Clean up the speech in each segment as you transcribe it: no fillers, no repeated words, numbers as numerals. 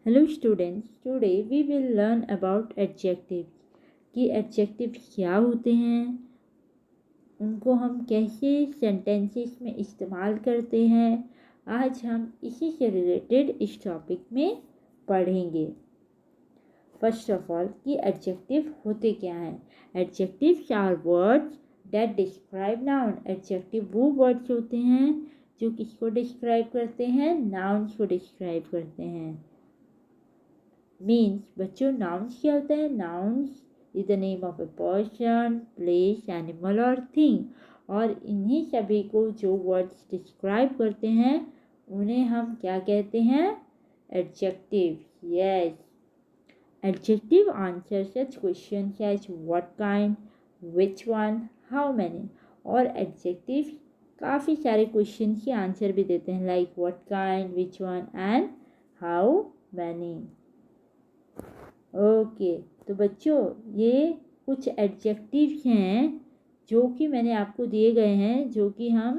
Hello students, today we will learn about adjectives कि adjectives क्या होते हैं, उनको हम कैसे sentences में इस्तेमाल करते हैं। आज हम इसी से रिलेटेड इस टॉपिक में पढ़ेंगे। फर्स्ट ऑफ ऑल कि एडजेक्टिव होते क्या हैं। Adjectives are words that describe noun. Adjective वो वर्ड्स होते हैं जो किसको डिस्क्राइब करते हैं, नाउन्स को डिस्क्राइब करते हैं। मीन्स बच्चों नाउन्स क्या होता है। Nouns is the name of a person, place, animal और थिंग। और इन्हीं सभी को जो वर्ड्स डिस्क्राइब करते हैं उन्हें हम क्या कहते हैं, adjective. Yes, adjective answer such question as what kind, which one, how many. और एडजेक्टिव काफ़ी सारे क्वेश्चन के आंसर भी देते हैं, like what kind, which one and how many. Okay, तो बच्चों ये कुछ एडजेक्टिव्स हैं जो कि मैंने आपको दिए गए हैं, जो कि हम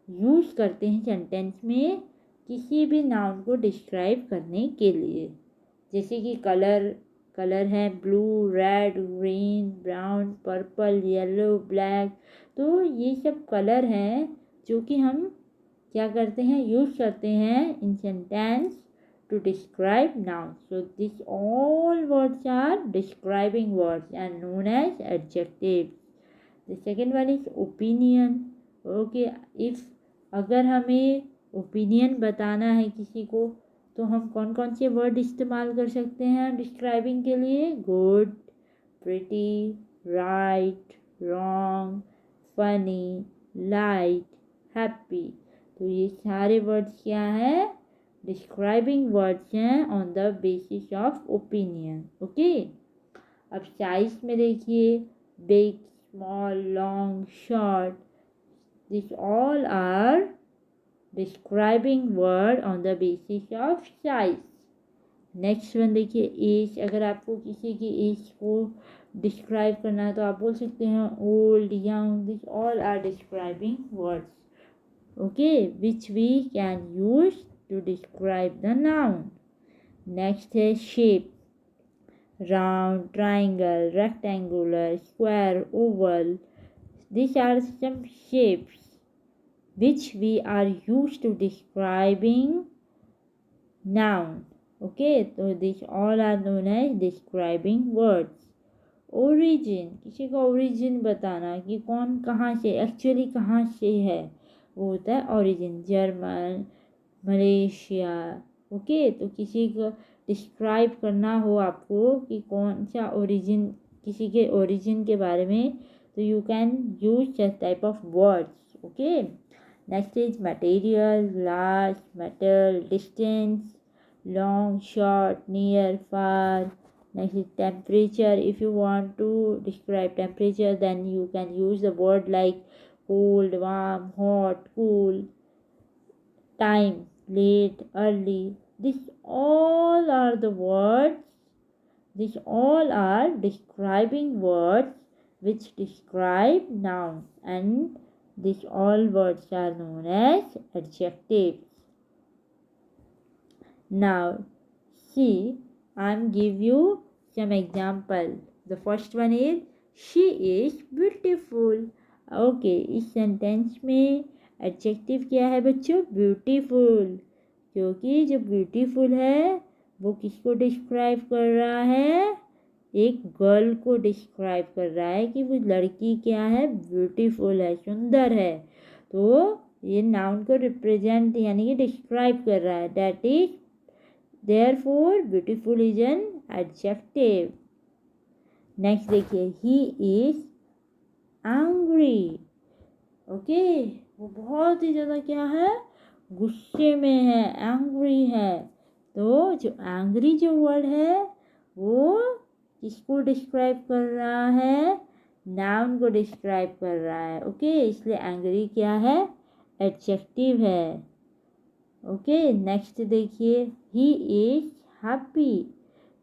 यूज़ करते हैं सेंटेंस में किसी भी नाउन को डिस्क्राइब करने के लिए। जैसे कि कलर है blue, red, green, brown, purple, yellow, black. तो ये सब कलर हैं जो कि हम क्या करते हैं, यूज़ करते हैं इन sentence to describe nouns. So these all words are describing words and known as adjectives. The second one is opinion. Okay, if अगर हमें ओपिनियन बताना है किसी को तो हम कौन कौन से वर्ड इस्तेमाल कर सकते हैं डिस्क्राइबिंग के लिए। Good, pretty, right, wrong, funny, light, happy. तो ये सारे वर्ड्स क्या हैं, डिस्क्राइबिंग वर्ड्स हैं on the basis of opinion. Okay, अब साइज में देखिए, big, small, long, short, this all are describing word on the basis of size. Next one देखिए, एज। अगर आपको किसी की एज को डिस्क्राइब करना है तो आप बोल सकते हैं old, young, this all are describing words, okay, which we can use to describe the noun. Next is shape. Round, triangle, rectangular, square, oval. These are some shapes which we are used to describing noun. Okay, so these all are known as describing words. Origin, किसी का origin बताना कि कौन कहाँ से, actually कहाँ से है, वो होता है ओरिजिन। German, Malaysia. ओके, तो किसी को डिस्क्राइब करना हो आपको कि कौन सा ओरिजिन, किसी के ओरिजिन के बारे में, तो you can use that type of words. Okay, next is material, glass, metal, distance, long, short, near, far. Next is temperature. If you want to describe temperature, then you can use the word like cold, warm, hot, cool. Time, late, early. These all are the words. These all are describing words which describe nouns, and these all words are known as adjectives. Now, see, I'm give you some example. The first one is she is beautiful. Okay, इस sentence में adjective क्या है बच्चों, beautiful. क्योंकि जो beautiful है वो किसको डिस्क्राइब कर रहा है, एक गर्ल को डिस्क्राइब कर रहा है कि वो लड़की क्या है, ब्यूटीफुल है, सुंदर है। तो ये नाउन को रिप्रेजेंट यानी कि डिस्क्राइब कर रहा है, that is therefore beautiful is an adjective. Next देखिए, he is angry. ओके, वो बहुत ही ज़्यादा क्या है, गुस्से में है, एंग्री है। तो जो एंग्री जो वर्ड है वो किसको डिस्क्राइब कर रहा है, नाउन को डिस्क्राइब कर रहा है। ओके, इसलिए एंग्री क्या है, एडजेक्टिव है। ओके, नेक्स्ट देखिए, he is happy.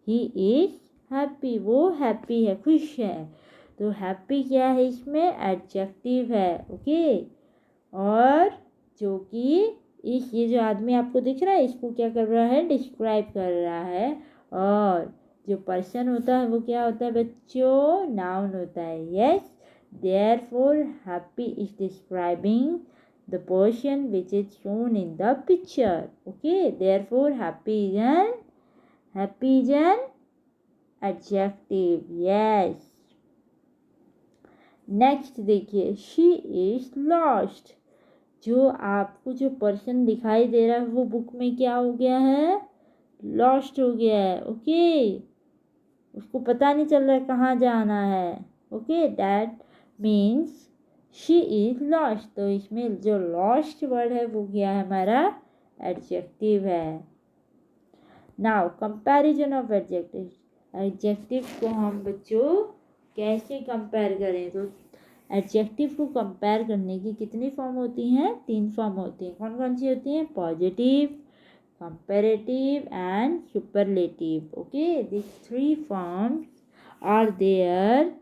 He is happy, वो हैप्पी है, खुश है। तो हैप्पी क्या है, इसमें एडजेक्टिव है। ओके, और जो कि इस ये जो आदमी आपको दिख रहा है इसको क्या कर रहा है, डिस्क्राइब कर रहा है। और जो पर्सन होता है वो क्या होता है बच्चों, नाउन होता है। Yes, therefore happy is describing the person which is shown in the picture. Okay, therefore happy is an adjective. Yes. Next देखिए, शी इज लॉस्ट। जो आपको जो पर्सन दिखाई दे रहा है वो बुक में क्या हो गया है, लॉस्ट हो गया है। ओके, उसको पता नहीं चल रहा है कहाँ जाना है। Okay, that means she is lost. तो इसमें जो लॉस्ट वर्ड है वो क्या है, हमारा एडजेक्टिव है। Now comparison of adjective. Adjective को हम बच्चों कैसे कंपेयर करें, तो एडजेक्टिव को कंपेयर करने की कितनी फॉर्म होती हैं, 3 फॉर्म होती हैं। कौन कौन सी होती हैं, positive, comparative and superlative. Okay, this 3 forms are there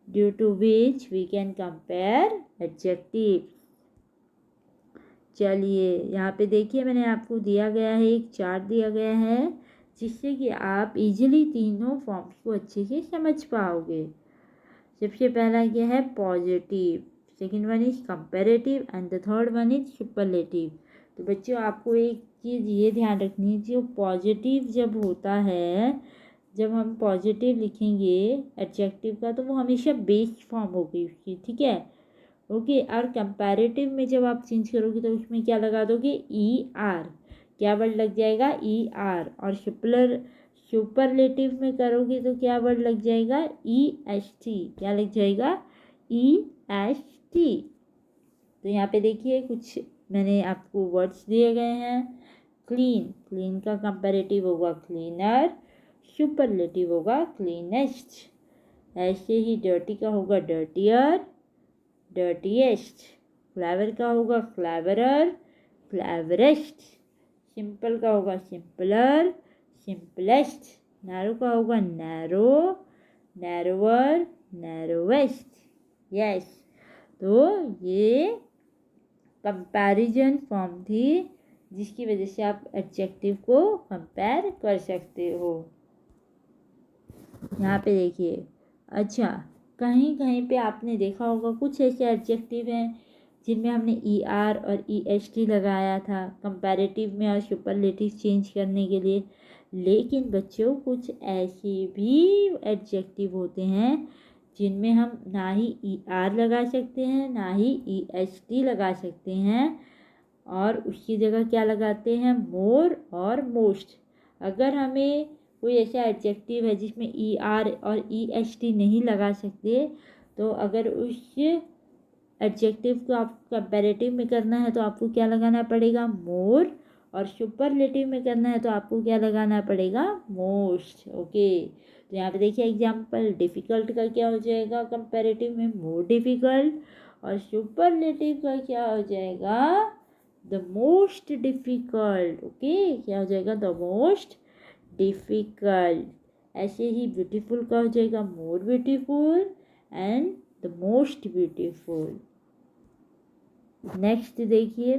due to which we can compare adjectives. चलिए यहाँ पे देखिए, मैंने आपको दिया गया है, एक चार्ट दिया गया है जिससे कि आप इजीली तीनों फॉर्म्स को अच्छे से समझ पाओगे। सबसे पहला क्या है, positive, second one is comparative and the third one is superlative. तो बच्चों आपको एक चीज़ ये ध्यान रखनी है, जो पॉजिटिव जब होता है, जब हम पॉजिटिव लिखेंगे एडजेक्टिव का, तो वो हमेशा बेस फॉर्म होगी उसकी, ठीक है। ओके, और कंपैरेटिव में जब आप चेंज करोगे तो उसमें क्या लगा दोगे, ई आर, क्या वर्ड लग जाएगा, ई आर। और सुपरलेटिव में करोगे तो क्या वर्ड लग जाएगा, ई एस टी, क्या लग जाएगा, ई एस टी। तो यहाँ पे देखिए कुछ मैंने आपको वर्ड्स दिए गए हैं। क्लीन, क्लीन का कंपैरेटिव होगा क्लीनर, सुपरलेटिव होगा क्लीनेस्ट। ऐसे ही डर्टी का होगा डर्टियर, डर्टीएस्ट। फ्लेवर का होगा फ्लेवरर, फ्लेवरेस्ट। सिंपल का होगा सिंपलर, सिंपलेस्ट। नैरो का होगा नैरो, नैरोवर, नैरोवेस्ट। यस, तो ये कंपैरिजन फॉर्म थी जिसकी वजह से आप एडजेक्टिव को कंपेयर कर सकते हो। यहाँ पे देखिए, अच्छा कहीं कहीं पे आपने देखा होगा कुछ ऐसे एडजेक्टिव हैं जिनमें हमने ई आर और ई एस टी लगाया था कंपैरेटिव में और सुपरलेटिव चेंज करने के लिए। लेकिन बच्चों कुछ ऐसे भी एडजेक्टिव होते हैं जिनमें हम ना ही ई आर लगा सकते हैं ना ही ई एस टी लगा सकते हैं, और उसकी जगह क्या लगाते हैं, मोर और मोस्ट। अगर हमें कोई ऐसा एडजेक्टिव है जिसमें ई आर और ई एस टी नहीं लगा सकते, तो अगर उस एडजेक्टिव को आप कंपैरेटिव में करना है तो आपको क्या लगाना पड़ेगा, मोर। और सुपरलेटिव में करना है तो आपको क्या लगाना पड़ेगा, मोस्ट। ओके, तो यहाँ पे देखिए एग्जांपल, डिफ़िकल्ट का क्या हो जाएगा कंपैरेटिव में, मोर डिफ़िकल्ट। और सुपरलेटिव का क्या हो जाएगा, द मोस्ट डिफ़िकल्ट। ओके, क्या हो जाएगा, द मोस्ट डिफ़िकल्ट। ऐसे ही ब्यूटीफुल का हो जाएगा more beautiful and the most beautiful. Next देखिए,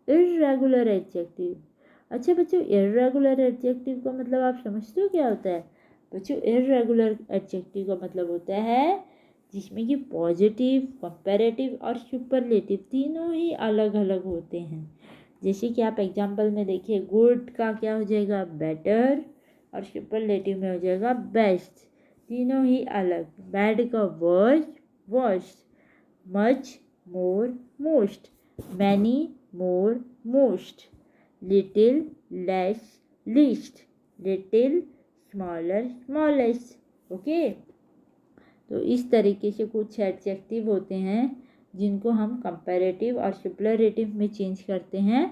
इर्रेगुलर एडजेक्टिव। अच्छा बच्चों, इर्रेगुलर एडजेक्टिव का मतलब आप समझते हो क्या होता है बच्चों, इर्रेगुलर एडजेक्टिव का मतलब होता है जिसमें कि पॉजिटिव, कंपैरेटिव और सुपरलेटिव तीनों ही अलग अलग होते हैं। जैसे कि आप एग्जांपल में देखिए, गुड का क्या हो जाएगा, बेटर, और सुपरलेटिव में हो जाएगा बेस्ट, तीनों ही अलग। बैड का worst, worst. Much, more, most. Many, more, most. Little, less, least. Little, smaller, smallest. Okay, तो इस तरीके से कुछ एडजेक्टिव होते हैं जिनको हम कंपैरेटिव और सुपरलेटिव में चेंज करते हैं।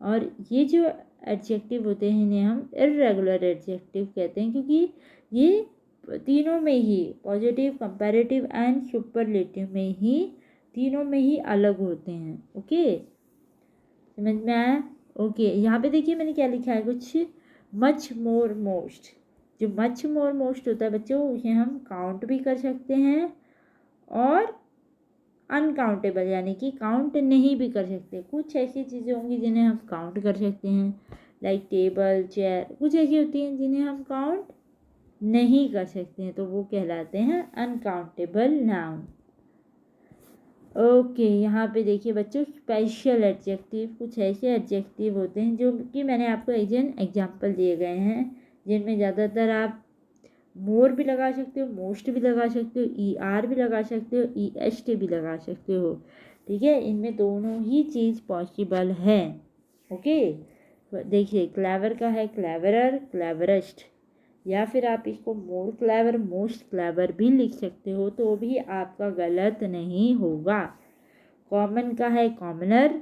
और ये जो एडजेक्टिव होते हैं इन्हें हम इर्रेगुलर एडजेक्टिव कहते हैं, क्योंकि ये तीनों में ही, पॉजिटिव, कंपैरेटिव एंड सुपरलेटिव में ही, तीनों में ही अलग होते हैं। ओके, समझ में आया। ओके, यहाँ पे देखिए मैंने क्या लिखा है कुछ, मच मोर मोस्ट। जो मच मोर मोस्ट होता है बच्चों, उसे हम काउंट भी कर सकते हैं और अनकाउंटेबल यानी कि काउंट नहीं भी कर सकते। कुछ ऐसी चीज़ें होंगी जिन्हें हम काउंट कर सकते हैं, लाइक टेबल, चेयर। कुछ ऐसी होती हैं जिन्हें हम काउंट नहीं कर सकते हैं, तो वो कहलाते हैं अनकाउंटेबल नाउन। ओके, यहाँ पे देखिए बच्चों, स्पेशल एडजेक्टिव। कुछ ऐसे एडजेक्टिव होते हैं जो कि मैंने आपको एग्जाम्पल दिए गए हैं, जिनमें ज़्यादातर आप मोर भी लगा सकते हो, मोस्ट भी लगा सकते हो, ER भी लगा सकते हो, EST भी लगा सकते हो। ठीक है, इनमें दोनों ही चीज़ पॉसिबल है। ओके, देखिए क्लेवर का है क्लेवरर, क्लेवरेस्ट, या फिर आप इसको मोर क्लेवर, मोस्ट क्लेवर भी लिख सकते हो, तो भी आपका गलत नहीं होगा। कॉमन का है कॉमनर,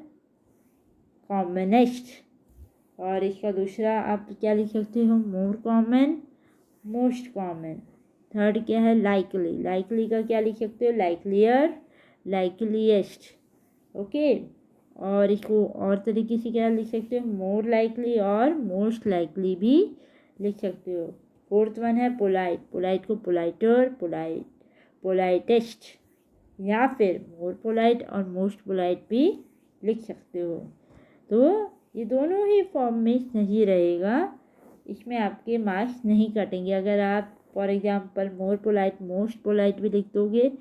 कॉमनेस्ट, और इसका दूसरा आप क्या लिख सकते हो, more common, most common. Third क्या है, लाइकली। लाइकली का क्या लिख सकते हो, लाइकलियर, लाइकलीएस्ट। ओके, और इसको और तरीके से क्या लिख सकते हो, मोर लाइकली और मोस्ट लाइकली भी लिख सकते हो। फोर्थ वन है पोलाइट। पोलाइट को पोलाइटर, पोलाइटेस्ट, या फिर मोर पोलाइट और मोस्ट पोलाइट भी लिख सकते हो। तो ये दोनों ही फॉर्म में सही रहेगा, इसमें आपके मार्क्स नहीं कटेंगे। अगर आप for example more polite, most polite भी लिख दोगे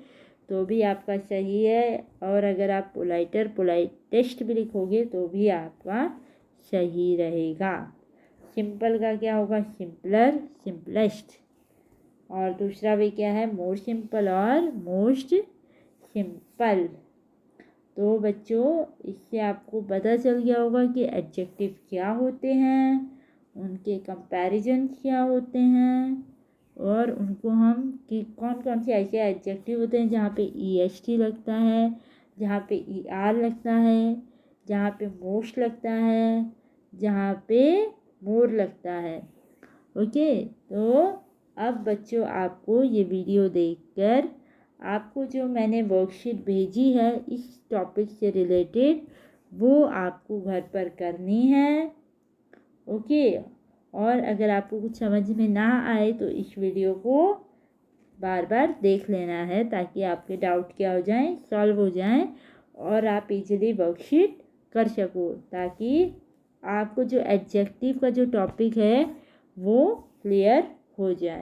तो भी आपका सही है, और अगर आप पोलाइटर, पोलाइटेस्ट भी लिखोगे तो भी आपका सही रहेगा। सिंपल का क्या होगा, सिंपलर, सिंपलेस्ट, और दूसरा भी क्या है, मोर सिंपल और मोस्ट सिंपल। तो बच्चों, इससे आपको पता चल गया होगा कि एडजेक्टिव क्या होते हैं, उनके कंपैरिजन क्या होते हैं, और उनको हम कि कौन कौन से ऐसे एडजेक्टिव होते हैं जहाँ पे EST लगता है, जहाँ पे ER लगता है, जहाँ पे मोस्ट लगता है, जहाँ पे मोर लगता है। ओके, तो अब बच्चों आपको ये वीडियो देखकर आपको जो मैंने वर्कशीट भेजी है इस टॉपिक से रिलेटेड, वो आपको घर पर करनी है। ओके, और अगर आपको कुछ समझ में ना आए तो इस वीडियो को बार बार देख लेना है, ताकि आपके डाउट क्या हो जाएं, सॉल्व हो जाएं, और आप इजीली वर्कशीट कर सको, ताकि आपको जो एडजेक्टिव का जो टॉपिक है वो क्लियर हो जाए।